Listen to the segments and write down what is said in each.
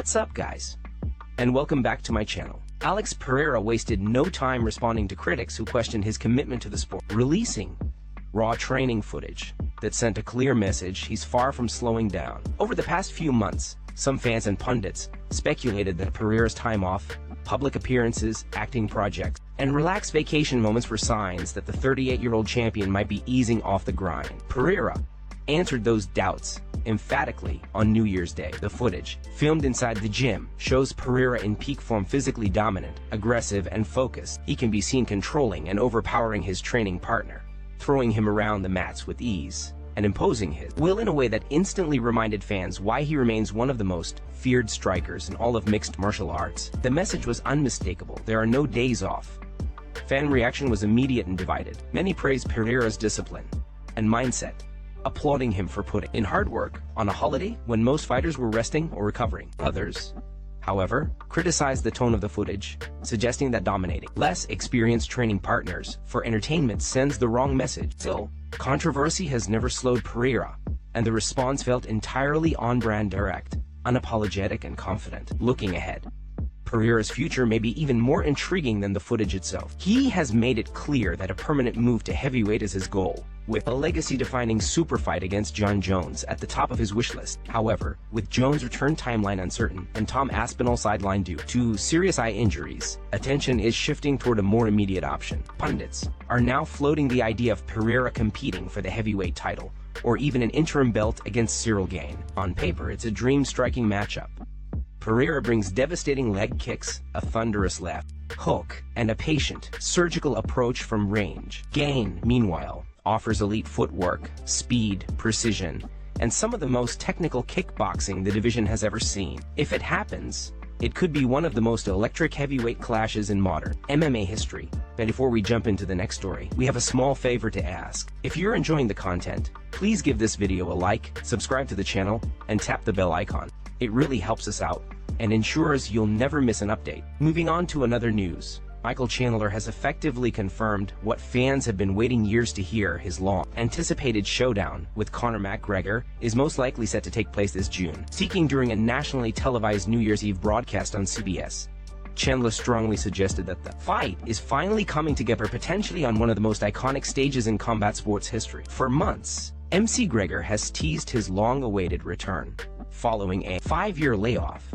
What's up, guys? And welcome back to my channel. Alex Pereira wasted no time responding to critics who questioned his commitment to the sport, releasing raw training footage that sent a clear message he's far from slowing down. Over the past few months, some fans and pundits speculated that Pereira's time off, public appearances, acting projects, and relaxed vacation moments were signs that the 38-year-old champion might be easing off the grind. Pereira answered those doubts emphatically on New Year's Day. The footage, filmed inside the gym, shows Pereira in peak form, physically dominant, aggressive, and focused. He can be seen controlling and overpowering his training partner, throwing him around the mats with ease, and imposing his will in a way that instantly reminded fans why he remains one of the most feared strikers in all of mixed martial arts. The message was unmistakable: there are no days off. Fan reaction was immediate and divided. Many praised Pereira's discipline and mindset, applauding him for putting in hard work on a holiday when most fighters were resting or recovering. Others, however, criticized the tone of the footage, suggesting that dominating less experienced training partners for entertainment sends the wrong message. Still, controversy has never slowed Pereira, and the response felt entirely on-brand, direct, unapologetic, and confident. Looking ahead, Pereira's future may be even more intriguing than the footage itself. He has made it clear that a permanent move to heavyweight is his goal, with a legacy-defining super fight against Jon Jones at the top of his wish list. However, with Jones' return timeline uncertain and Tom Aspinall sidelined due to serious eye injuries, attention is shifting toward a more immediate option. Pundits are now floating the idea of Pereira competing for the heavyweight title, or even an interim belt against Cyril Gane. On paper, it's a dream-striking matchup. Pereira brings devastating leg kicks, a thunderous left hook, and a patient, surgical approach from range. Gane, meanwhile, offers elite footwork, speed, precision, and some of the most technical kickboxing the division has ever seen. If it happens, it could be one of the most electric heavyweight clashes in modern MMA history. But before we jump into the next story, we have a small favor to ask. If you're enjoying the content, please give this video a like, subscribe to the channel, and tap the bell icon. It really helps us out and ensures you'll never miss an update. Moving on to another news. Michael Chandler has effectively confirmed what fans have been waiting years to hear: his long-anticipated showdown with Conor McGregor is most likely set to take place this June. Speaking during a nationally televised New Year's Eve broadcast on CBS, Chandler strongly suggested that the fight is finally coming together, potentially on one of the most iconic stages in combat sports history. For months, MC Gregor has teased his long-awaited return, following a 5-year layoff,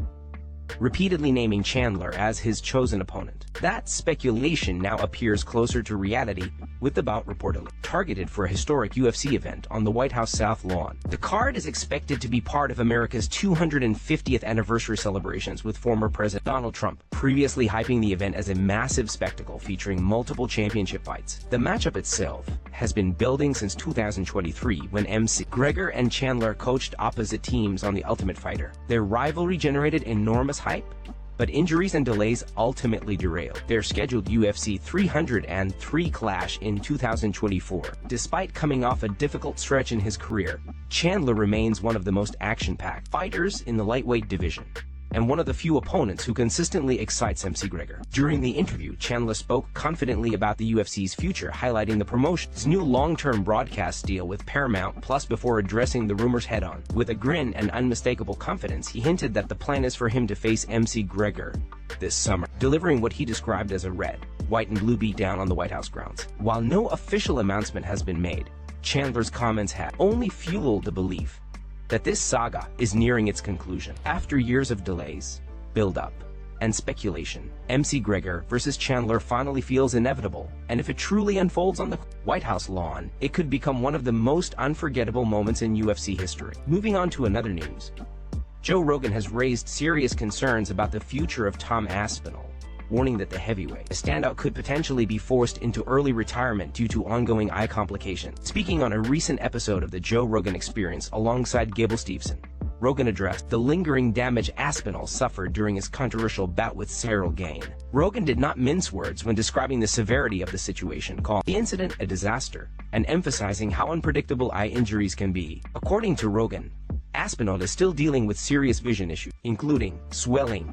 repeatedly naming Chandler as his chosen opponent. That speculation now appears closer to reality, with the bout reportedly targeted for a historic UFC event on the White House South Lawn. The card is expected to be part of America's 250th anniversary celebrations, with former President Donald Trump previously hyping the event as a massive spectacle featuring multiple championship fights. The matchup itself has been building since 2023, when MC Gregor and Chandler coached opposite teams on The Ultimate Fighter. Their rivalry generated enormous hype, but injuries and delays ultimately derailed their scheduled UFC 303 clash in 2024. Despite coming off a difficult stretch in his career, Chandler remains one of the most action-packed fighters in the lightweight division, and one of the few opponents who consistently excites MC Gregor. During the interview, Chandler spoke confidently about the UFC's future, highlighting the promotion's new long-term broadcast deal with Paramount Plus before addressing the rumors head-on. With a grin and unmistakable confidence, he hinted that the plan is for him to face MC Gregor this summer, delivering what he described as a red, white, and blue beatdown on the White House grounds. While no official announcement has been made, Chandler's comments have only fueled the belief that this saga is nearing its conclusion. After years of delays, build-up, and speculation, MC Gregor versus Chandler finally feels inevitable, and if it truly unfolds on the White House lawn, it could become one of the most unforgettable moments in UFC history. Moving on to another news. Joe Rogan has raised serious concerns about the future of Tom Aspinall, warning that the heavyweight standout could potentially be forced into early retirement due to ongoing eye complications. Speaking on a recent episode of the Joe Rogan Experience alongside Gable Steveson, Rogan addressed the lingering damage Aspinall suffered during his controversial bout with Cyril Gane. Rogan did not mince words when describing the severity of the situation, calling the incident a disaster, and emphasizing how unpredictable eye injuries can be. According to Rogan, Aspinall is still dealing with serious vision issues, including swelling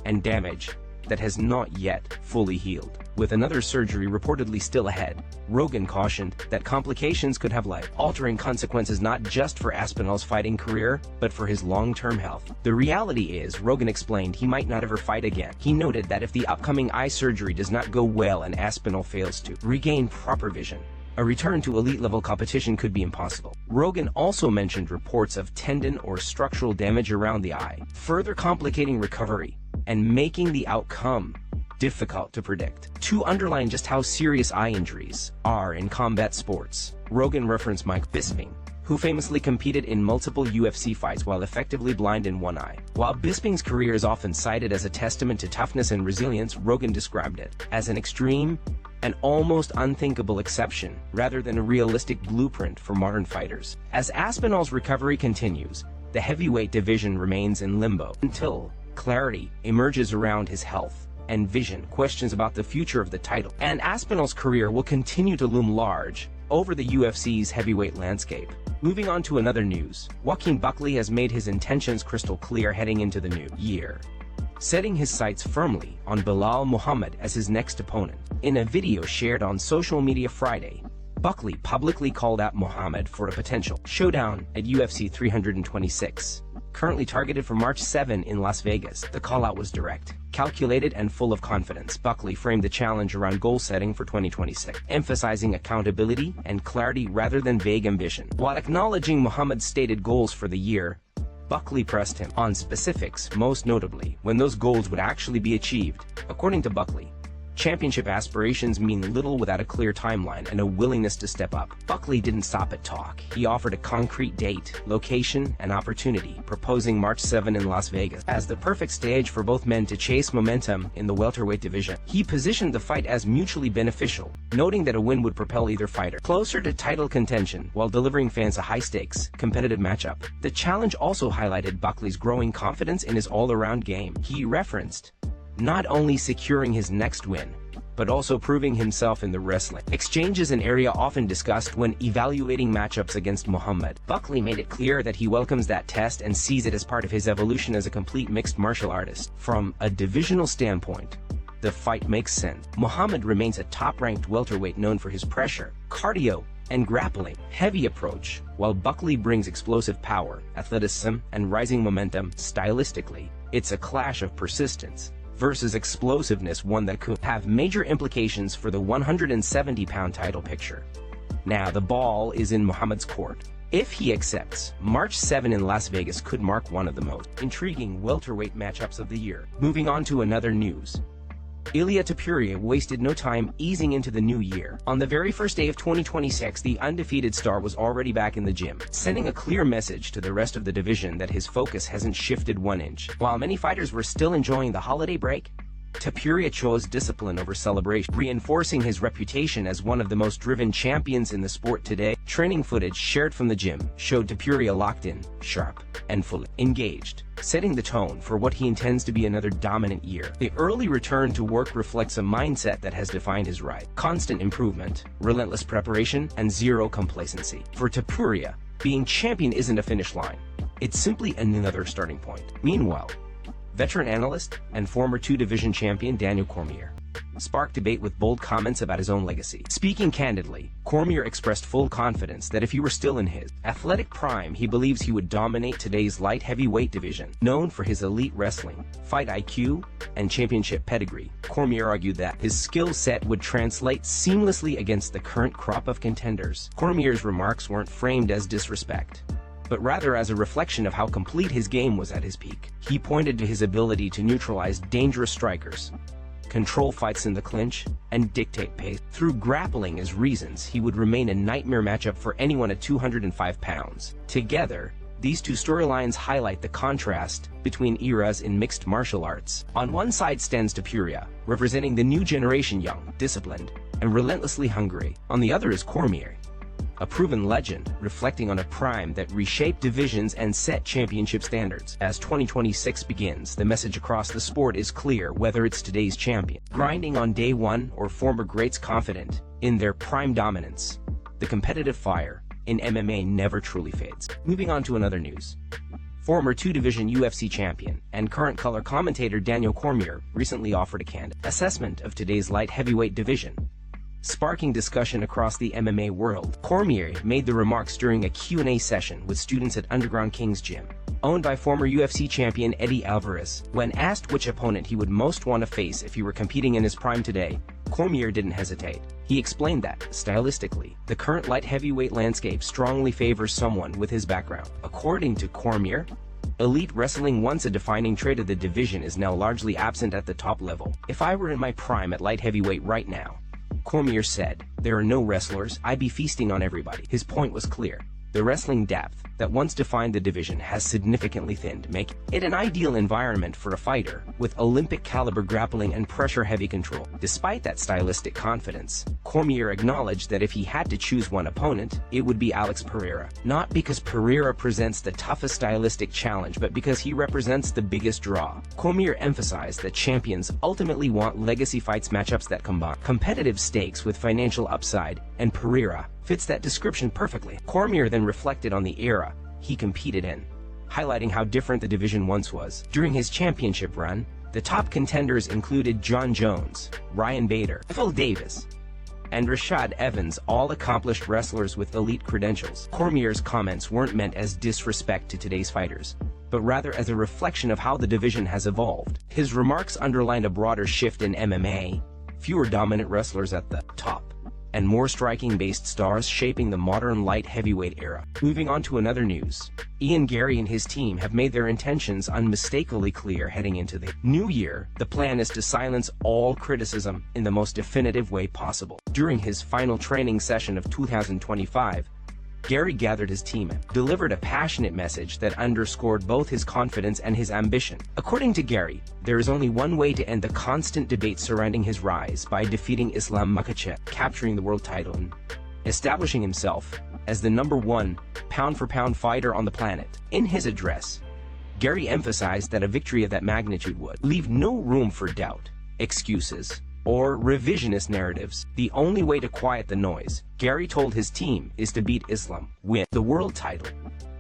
and damage that has not yet fully healed. With another surgery reportedly still ahead, Rogan cautioned that complications could have life-altering consequences not just for Aspinall's fighting career, but for his long-term health. The reality is, Rogan explained, he might not ever fight again. He noted that if the upcoming eye surgery does not go well and Aspinall fails to regain proper vision, a return to elite-level competition could be impossible. Rogan also mentioned reports of tendon or structural damage around the eye, further complicating recovery and making the outcome difficult to predict. To underline just how serious eye injuries are in combat sports, Rogan referenced Mike Bisping, who famously competed in multiple UFC fights while effectively blind in one eye. While Bisping's career is often cited as a testament to toughness and resilience, Rogan described it as an extreme and almost unthinkable exception rather than a realistic blueprint for modern fighters. As Aspinall's recovery continues, the heavyweight division remains in limbo until clarity emerges around his health and vision. Questions about the future of the title and Aspinall's career will continue to loom large over the UFC's heavyweight landscape. Moving on to another news, Joaquin Buckley has made his intentions crystal clear heading into the new year, setting his sights firmly on Belal Muhammad as his next opponent. In a video shared on social media Friday, Buckley publicly called out Muhammad for a potential showdown at UFC 326, currently targeted for March 7 in Las Vegas. The call-out was direct, calculated, and full of confidence. Buckley framed the challenge around goal setting for 2026, emphasizing accountability and clarity rather than vague ambition. While acknowledging Muhammad's stated goals for the year, Buckley pressed him on specifics, most notably when those goals would actually be achieved. According to Buckley, championship aspirations mean little without a clear timeline and a willingness to step up. Buckley didn't stop at talk. He offered a concrete date, location, and opportunity, proposing March 7 in Las Vegas as the perfect stage for both men to chase momentum in the welterweight division. He positioned the fight as mutually beneficial, noting that a win would propel either fighter closer to title contention while delivering fans a high-stakes, competitive matchup. The challenge also highlighted Buckley's growing confidence in his all-around game. He referenced not only securing his next win, but also proving himself in the wrestling exchanges, an area often discussed when evaluating matchups against Muhammad. Buckley made it clear that he welcomes that test and sees it as part of his evolution as a complete mixed martial artist. From a divisional standpoint, the fight makes sense. Muhammad remains a top-ranked welterweight known for his pressure, cardio, and grappling heavy approach, while Buckley brings explosive power, athleticism, and rising momentum. Stylistically, it's a clash of persistence versus explosiveness, one that could have major implications for the 170-pound title picture. Now the ball is in Muhammad's court. If he accepts, March 7 in Las Vegas could mark one of the most intriguing welterweight matchups of the year. Moving on to another news, Ilia Topuria wasted no time easing into the new year. On the very first day of 2026, the undefeated star was already back in the gym, sending a clear message to the rest of the division that his focus hasn't shifted 1 inch. While many fighters were still enjoying the holiday break, Topuria chose discipline over celebration, reinforcing his reputation as one of the most driven champions in the sport today. Training footage shared from the gym showed Topuria locked in, sharp, and fully engaged, setting the tone for what he intends to be another dominant year. The early return to work reflects a mindset that has defined his rise: constant improvement, relentless preparation, and zero complacency. For Topuria, being champion isn't a finish line. It's simply another starting point. Meanwhile, veteran analyst and former two-division champion Daniel Cormier sparked debate with bold comments about his own legacy. Speaking candidly, Cormier expressed full confidence that if he were still in his athletic prime, he believes he would dominate today's light heavyweight division. Known for his elite wrestling, fight IQ, and championship pedigree, Cormier argued that his skill set would translate seamlessly against the current crop of contenders. Cormier's remarks weren't framed as disrespect, but rather as a reflection of how complete his game was at his peak. He pointed to his ability to neutralize dangerous strikers, control fights in the clinch, and dictate pace through grappling as reasons he would remain a nightmare matchup for anyone at 205 pounds. Together, these two storylines highlight the contrast between eras in mixed martial arts. On one side stands Topuria, representing the new generation, young, disciplined, and relentlessly hungry. On the other is Cormier, a proven legend, reflecting on a prime that reshaped divisions and set championship standards. As 2026 begins, the message across the sport is clear, whether it's today's champion grinding on day one or former greats confident in their prime dominance. The competitive fire in MMA never truly fades. Moving on to another news, Former two-division UFC champion and current color commentator Daniel Cormier recently offered a candid assessment of today's light heavyweight division, sparking discussion across the MMA world. Cormier made the remarks during a Q&A session with students at Underground King's Gym, owned by former UFC champion Eddie Alvarez. When asked which opponent he would most want to face if he were competing in his prime today, Cormier didn't hesitate. He explained that, stylistically, the current light heavyweight landscape strongly favors someone with his background. According to Cormier, elite wrestling, once a defining trait of the division, is now largely absent at the top level. "If I were in my prime at light heavyweight right now," Cormier said, "there are no wrestlers, I'd be feasting on everybody." His point was clear. The wrestling depth that once defined the division has significantly thinned, making it an ideal environment for a fighter with Olympic-caliber grappling and pressure-heavy control. Despite that stylistic confidence, Cormier acknowledged that if he had to choose one opponent, it would be Alex Pereira. Not because Pereira presents the toughest stylistic challenge, but because he represents the biggest draw. Cormier emphasized that champions ultimately want legacy fights, matchups that combine competitive stakes with financial upside, and Pereira fits that description perfectly. Cormier then reflected on the era he competed in, highlighting how different the division once was. During his championship run, the top contenders included John Jones, Ryan Bader, Phil Davis, and Rashad Evans, all accomplished wrestlers with elite credentials. Cormier's comments weren't meant as disrespect to today's fighters, but rather as a reflection of how the division has evolved. His remarks underlined a broader shift in MMA, fewer dominant wrestlers at the top, and more striking-based stars shaping the modern light heavyweight era. Moving on to another news, Garry and his team have made their intentions unmistakably clear heading into the new year. The plan is to silence all criticism in the most definitive way possible. During his final training session of 2025, Garry gathered his team and delivered a passionate message that underscored both his confidence and his ambition. According to Garry, there is only one way to end the constant debate surrounding his rise: by defeating Islam Makhachev, capturing the world title, and establishing himself as the #1 pound-for-pound fighter on the planet. In his address, Garry emphasized that a victory of that magnitude would leave no room for doubt, excuses, or revisionist narratives. The only way to quiet the noise, Garry told his team, is to beat Islam, win the world title,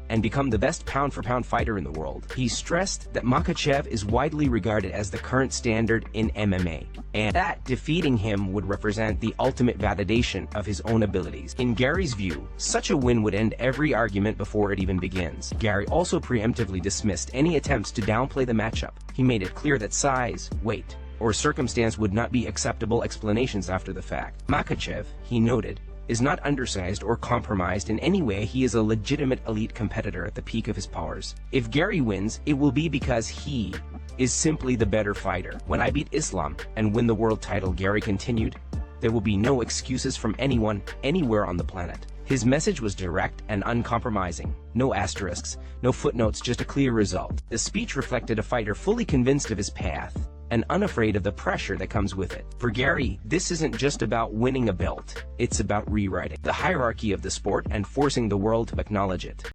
and become the best pound-for-pound fighter in the world. He stressed that Makhachev is widely regarded as the current standard in MMA, and that defeating him would represent the ultimate validation of his own abilities. In Garry's view, such a win would end every argument before it even begins. Garry also preemptively dismissed any attempts to downplay the matchup. He made it clear that size, weight, or circumstance would not be acceptable explanations after the fact. Makhachev, he noted, is not undersized or compromised in any way. He is a legitimate elite competitor at the peak of his powers. If Garry wins, it will be because he is simply the better fighter. "When I beat Islam and win the world title," Garry continued, "there will be no excuses from anyone, anywhere on the planet." His message was direct and uncompromising. No asterisks, no footnotes, just a clear result. The speech reflected a fighter fully convinced of his path and unafraid of the pressure that comes with it. For Garry, this isn't just about winning a belt, it's about rewriting the hierarchy of the sport and forcing the world to acknowledge it.